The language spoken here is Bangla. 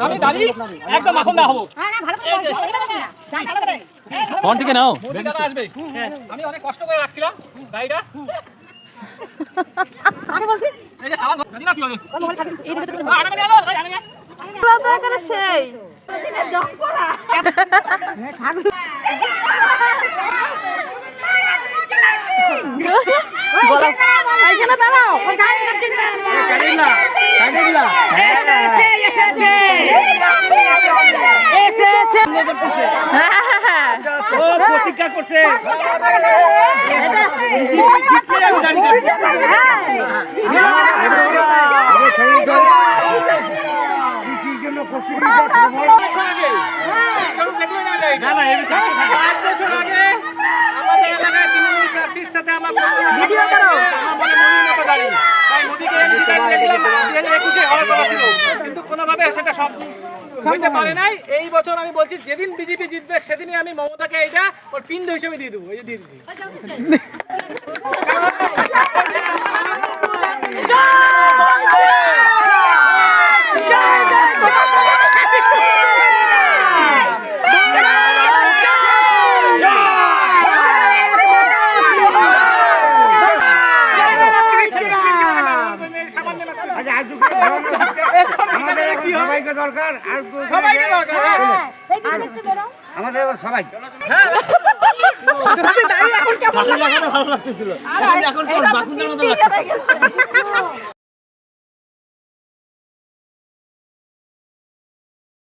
আমি দাদি একদম মাখন না হবো। ফোন থেকে নাও, আসবে। আমি অনেক কষ্ট করে রাখছিলাম গাড়িটা। এই যে সাবান দাদি না কি হবে? সেই এইখানে দাঁড়াও। প্রতিজ্ঞা করছে কিন্তু কোনোভাবে সেটা সব হইতে পারে নাই। এই বছর আমি বলছি যেদিন বিজেপি জিতবে সেদিনই আমি মমতাকে এটা ওর পিণ্ড হিসেবে দিয়ে দেবো। এই যে দিয়ে দিচ্ছি। আমাদের সবাই ভালো লাগতেছিল, এখন বাকুন্দার মতো লাগতেছে।